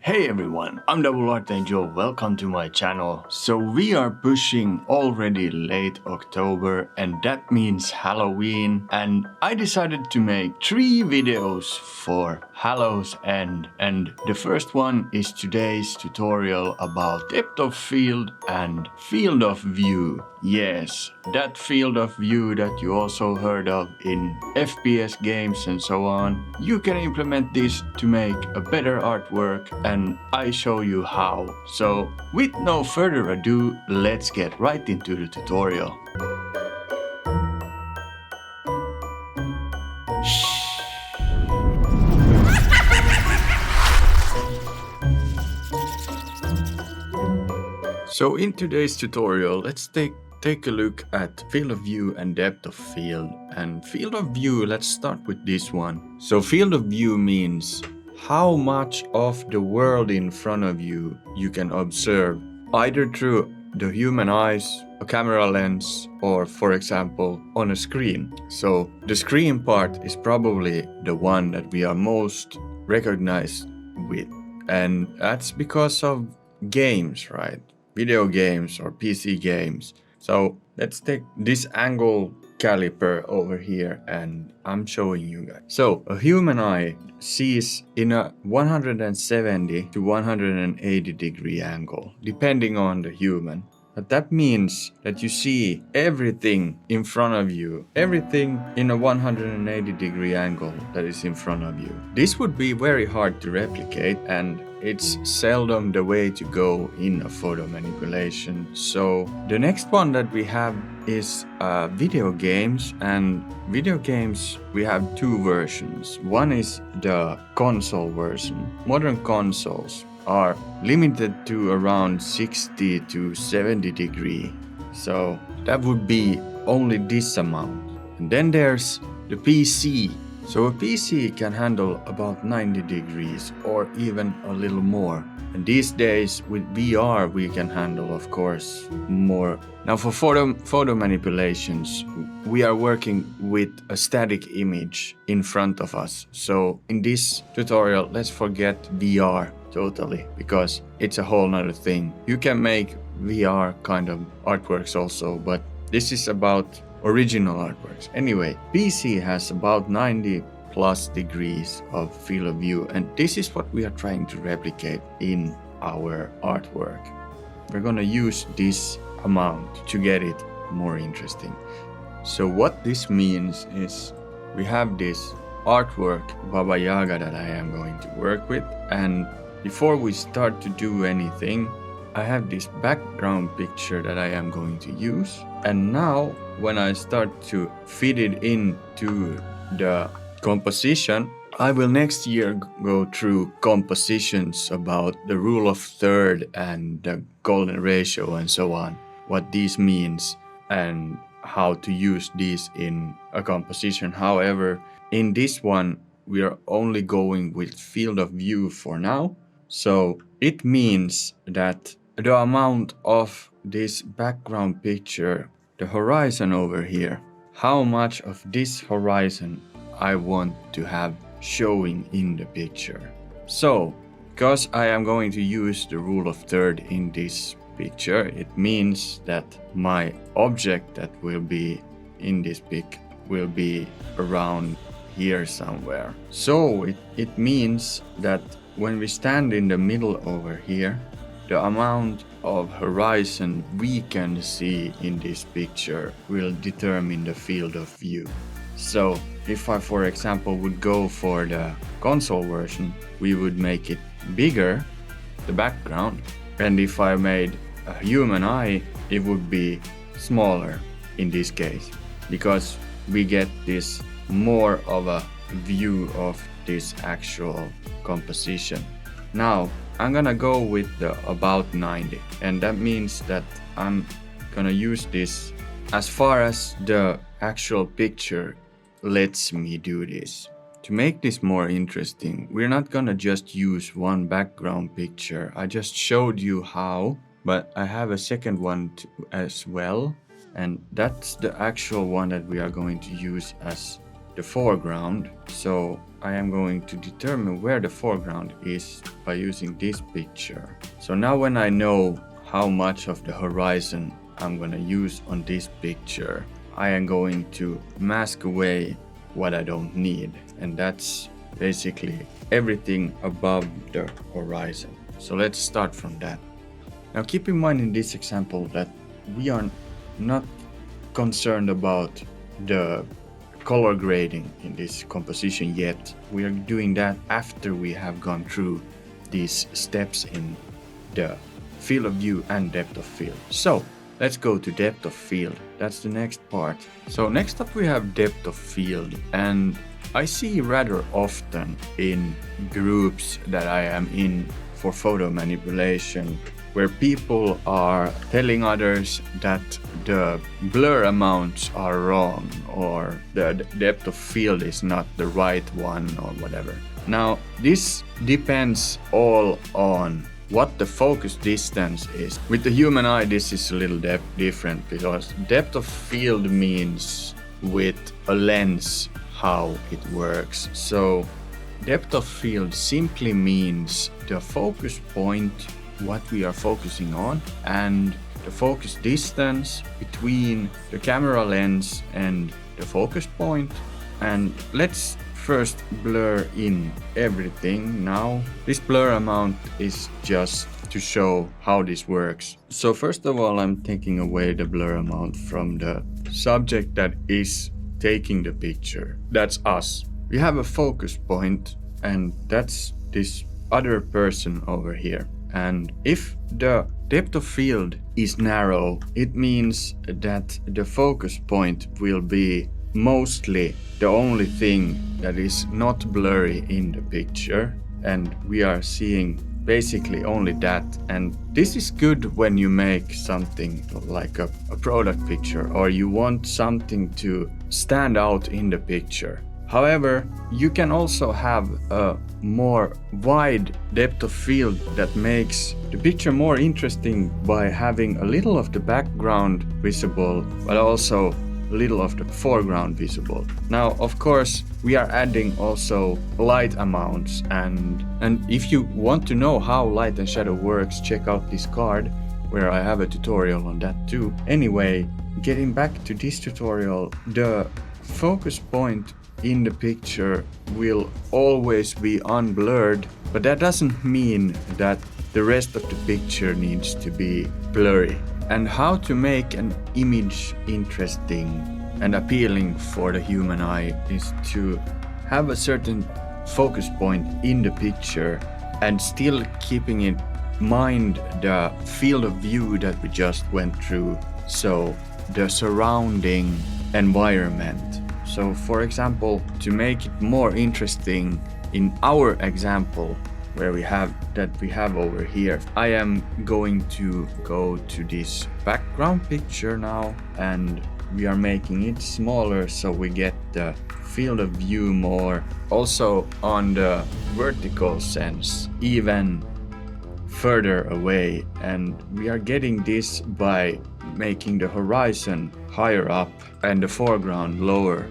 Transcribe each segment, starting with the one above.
Hey everyone, I'm Double Archangel, welcome to my channel. So we are pushing already late October and that means Halloween, and I decided to make 3 videos for Hallow's End, and the first one is today's tutorial about depth of field and field of view. Yes, that field of view that you also heard of in FPS games and so on. You can implement this to make a better artwork and I show you how. So with no further ado, let's get right into the tutorial. So in today's tutorial, let's take a look at field of view and depth of field. And field of view, let's start with this one. So field of view means how much of the world in front of you can observe, either through the human eyes, a camera lens, or for example on a screen. So the screen part is probably the one that we are most recognized with, and that's because of games, right? Video games or PC games. So let's take this angle caliper over here and I'm showing you guys. So a human eye sees in a 170 to 180 degree angle, depending on the human. But that means that you see everything in front of you, everything in a 180 degree angle that is in front of you. This would be very hard to replicate, and it's seldom the way to go in a photo manipulation. So the next one that we have is video games, and video games we have 2 versions. One is the console version. Modern consoles are limited to around 60 to 70 degree. So that would be only this amount. And then there's the PC. So a PC can handle about 90 degrees or even a little more. And these days with VR we can handle, of course, more. Now for photo manipulations, we are working with a static image in front of us. So in this tutorial, let's forget VR totally, because it's a whole nother thing. You can make VR kind of artworks also, but this is about original artworks. Anyway, PC has about 90 plus degrees of field of view, and this is what we are trying to replicate in our artwork. We're gonna use this amount to get it more interesting. So what this means is we have this artwork Baba Yaga that I am going to work with, and before we start to do anything, I have this background picture that I am going to use. And now when I start to fit it into the composition, I will next year go through compositions about the rule of third and the golden ratio and so on, what this means and how to use these in a composition. However, in this one, we are only going with field of view for now. So it means that the amount of this background picture, the horizon over here, how much of this horizon I want to have showing in the picture. So, because I am going to use the rule of third in this picture, it means that my object that will be in this pic will be around here somewhere. So it means that when we stand in the middle over here, the amount of horizon we can see in this picture will determine the field of view. So if I, for example, would go for the console version, we would make it bigger, the background. And if I made a human eye, it would be smaller in this case, because we get this more of a view of this actual composition. Now I'm gonna go with the about 90, and that means that I'm gonna use this as far as the actual picture lets me do this. To make this more interesting, we're not gonna just use one background picture. I just showed you how, but I have a second one as well, and that's the actual one that we are going to use as the foreground. So I am going to determine where the foreground is by using this picture. So now when I know how much of the horizon I'm going to use on this picture, I am going to mask away what I don't need. And that's basically everything above the horizon. So let's start from that. Now keep in mind in this example that we are not concerned about the color grading in this composition yet. We are doing that after we have gone through these steps in the field of view and depth of field. So let's go to depth of field. That's the next part. So next up we have depth of field, and I see rather often in groups that I am in for photo manipulation where people are telling others that the blur amounts are wrong or the depth of field is not the right one or whatever. Now, this depends all on what the focus distance is. With the human eye, this is a little different because depth of field means with a lens how it works. So depth of field simply means the focus point, what we are focusing on, and the focus distance between the camera lens and the focus point. And let's first blur in everything now. This blur amount is just to show how this works. So first of all, I'm taking away the blur amount from the subject that is taking the picture. That's us. We have a focus point, and that's this other person over here. And if the depth of field is narrow, it means that the focus point will be mostly the only thing that is not blurry in the picture, and we are seeing basically only that. And this is good when you make something like a product picture or you want something to stand out in the picture. However, you can also have a more wide depth of field that makes the picture more interesting by having a little of the background visible, but also a little of the foreground visible. Now, of course, we are adding also light amounts, and if you want to know how light and shadow works, check out this card where I have a tutorial on that too. Anyway, getting back to this tutorial, the focus point in the picture will always be unblurred, but that doesn't mean that the rest of the picture needs to be blurry. And how to make an image interesting and appealing for the human eye is to have a certain focus point in the picture and still keeping in mind the field of view that we just went through, so the surrounding environment. So for example, to make it more interesting in our example where we have over here, I am going to go to this background picture now, and we are making it smaller so we get the field of view more also on the vertical sense, even further away. And we are getting this by making the horizon higher up and the foreground lower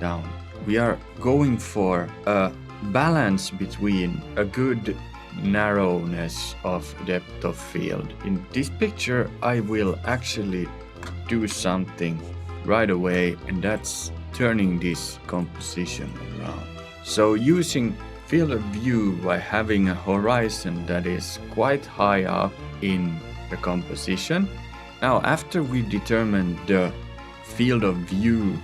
down. We are going for a balance between a good narrowness of depth of field. In this picture, I will actually do something right away, and that's turning this composition around. So using field of view by having a horizon that is quite high up in the composition. Now, after we determine the field of view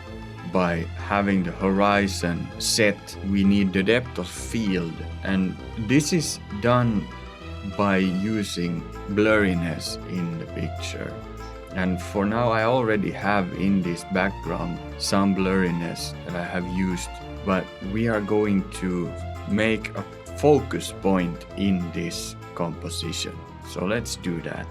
by having the horizon set, we need the depth of field, and this is done by using blurriness in the picture. And for now, I already have in this background some blurriness that I have used, but we are going to make a focus point in this composition. So let's do that.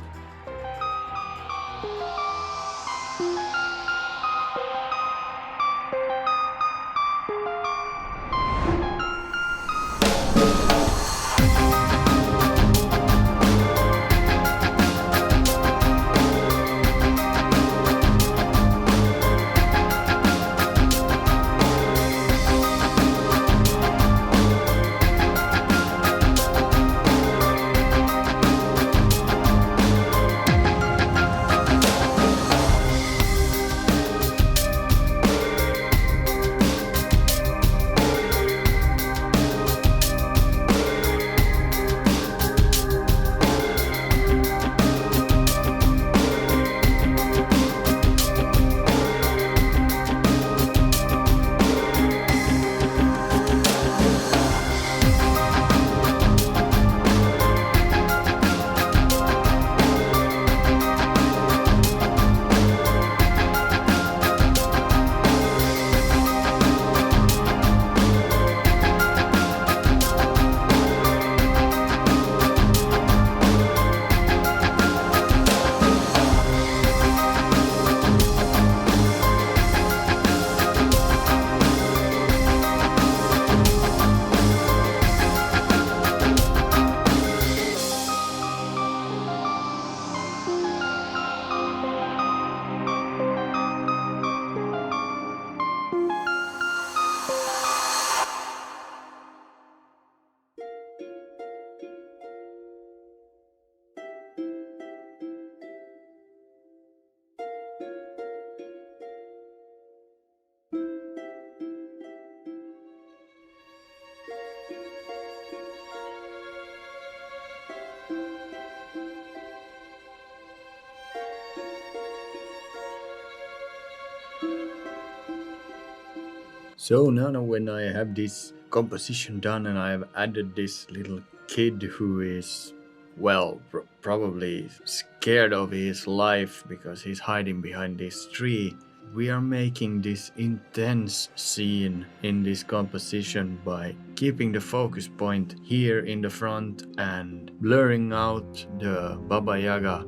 So now when I have this composition done and I have added this little kid who is, well, probably scared of his life because he's hiding behind this tree, we are making this intense scene in this composition by keeping the focus point here in the front and blurring out the Baba Yaga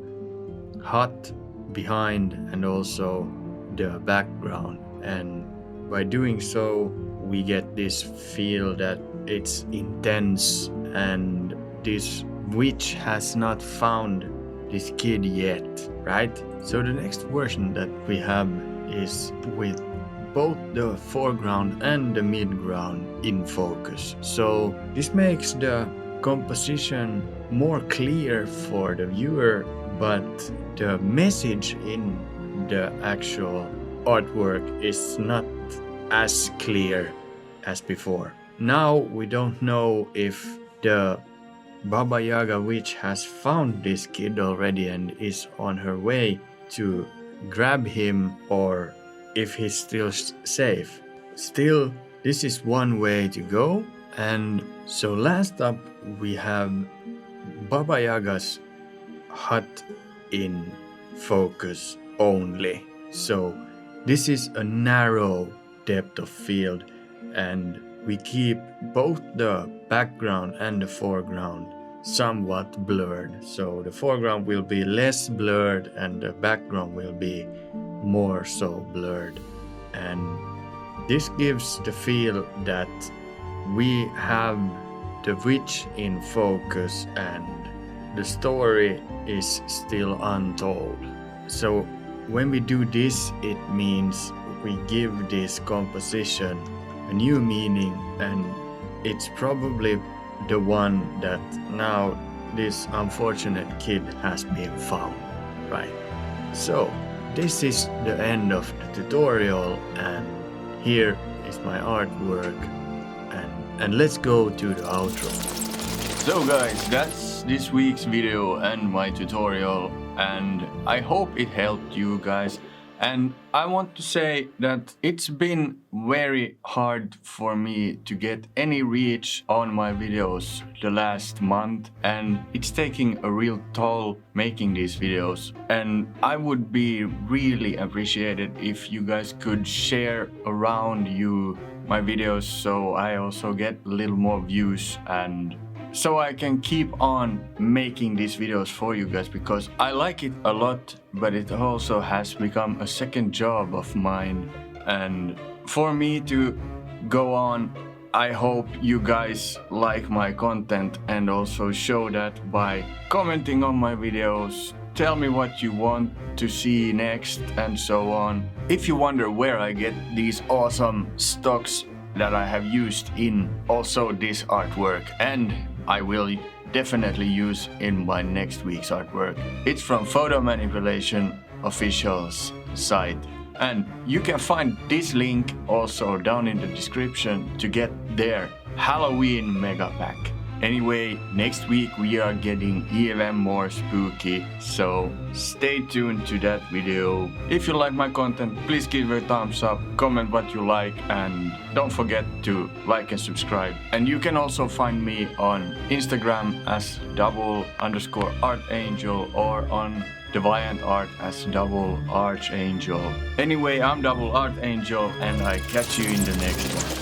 hut behind and also the background. And by doing so, we get this feel that it's intense and this witch has not found this kid yet, right? So the next version that we have is with both the foreground and the midground in focus. So this makes the composition more clear for the viewer, but the message in the actual artwork is not as clear as before. Now we don't know if the Baba Yaga Witch has found this kid already and is on her way to grab him or if he's still safe. Still, this is one way to go. And so last up we have Baba Yaga's hut in focus only. So this is a narrow depth of field and we keep both the background and the foreground somewhat blurred. So the foreground will be less blurred and the background will be more so blurred. And this gives the feel that we have the witch in focus and the story is still untold. So when we do this, it means we give this composition a new meaning, and it's probably the one that now this unfortunate kid has been found, right? So this is the end of the tutorial, and here is my artwork, and let's go to the outro. So guys, that's this week's video and my tutorial, and I hope it helped you guys. And I want to say that it's been very hard for me to get any reach on my videos the last month, and it's taking a real toll making these videos. And I would be really appreciated if you guys could share around you my videos so I also get a little more views and so I can keep on making these videos for you guys, because I like it a lot, but it also has become a second job of mine. And for me to go on, I hope you guys like my content and also show that by commenting on my videos. Tell me what you want to see next and so on. If you wonder where I get these awesome stocks that I have used in also this artwork, and I will definitely use in my next week's artwork, it's from Photo Manipulation official's site. And you can find this link also down in the description to get their Halloween mega pack. Anyway, next week we are getting even more spooky, so stay tuned to that video. If you like my content, please give it a thumbs up, comment what you like, and don't forget to like and subscribe. And you can also find me on Instagram as double_archangel or on DeviantArt as double archangel. Anyway, I'm double archangel and I catch you in the next one.